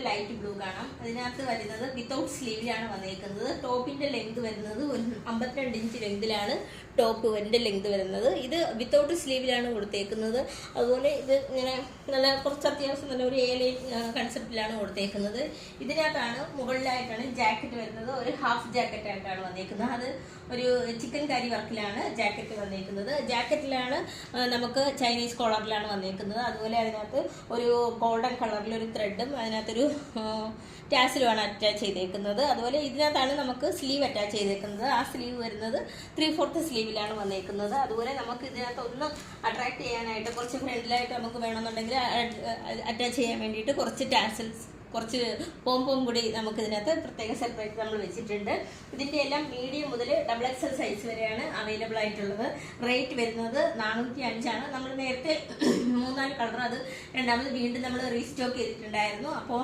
Light blue കാണാം. അതിനകത്ത് വരുന്നത് വിത്തൗട്ട് സ്ലീവിലാണ് വന്നേക്കുന്നത്. ടോപ്പിന്റെ ലെങ്ത് വരുന്നത് 52 ഇഞ്ച് ലെങ്തിലാണ് ടോപ്പിന്റെ ലെങ്ത് വരുന്നത്. ഇത് വിത്തൗട്ട് സ്ലീവിലാണ് കൊടുത്തേക്കുന്നത്. അതുപോലെ ഇത് ഇങ്ങനെ നല്ല കുറച്ച് അത്യാവശ്യം നല്ല ഒരു ലൈൻ കൺസെപ്റ്റിലാണ് കൊടുത്തേക്കുന്നത്. ഇതിനകത്താണ് മുകളിലായിട്ടാണ് ജാക്കറ്റ് വരുന്നത്. ഒരു ഹാഫ് ജാക്കറ്റ് ആയിട്ടാണ് വന്നേക്കുന്നത്. അത് ഒരു ചിക്കൻ കറി വർക്കിലാണ് ജാക്കറ്റ് വന്നേക്കുന്നത്. ജാക്കറ്റിലാണ് നമുക്ക് ചൈനീസ് കോളറിലാണ് വന്നേക്കുന്നത്. അതുപോലെ അതിനകത്ത് ഒരു ഗോൾഡൻ കളറിൽ ഒരു ത്രെഡും അതിനകത്തൊരു ടാസിലുമാണ് അറ്റാച്ച് ചെയ്തേക്കുന്നത്. അതുപോലെ ഇതിനകത്താണ് നമുക്ക് സ്ലീവ് അറ്റാച്ച് ചെയ്തേക്കുന്നത്. ആ സ്ലീവ് വരുന്നത് 3/4 സ്ലീവിലാണ് വന്നേക്കുന്നത്. അതുപോലെ നമുക്ക് ഇതിനകത്ത് ഒന്ന് അട്രാക്ട് ചെയ്യാനായിട്ട് കുറച്ച് ഫ്രണ്ടിലായിട്ട് നമുക്ക് വേണമെന്നുണ്ടെങ്കിൽ അറ്റാച്ച് ചെയ്യാൻ വേണ്ടിയിട്ട് കുറച്ച് ടാസൽസ്, കുറച്ച് പോംപോം കൂടി നമുക്ക് ഇതിനകത്ത് പ്രത്യേക സെപ്പറേറ്റ് നമ്മൾ വെച്ചിട്ടുണ്ട്. ഇതിൻ്റെ എല്ലാം മീഡിയം മുതൽ XXL സൈസ് വരെയാണ് അവൈലബിൾ ആയിട്ടുള്ളത്. റേറ്റ് വരുന്നത് 405 ആണ്. നമ്മൾ നേരത്തെ 3-4 കളർ അത് രണ്ടാമത് വീണ്ടും നമ്മൾ റീസ്റ്റോക്ക് ചെയ്തിട്ടുണ്ടായിരുന്നു. അപ്പോൾ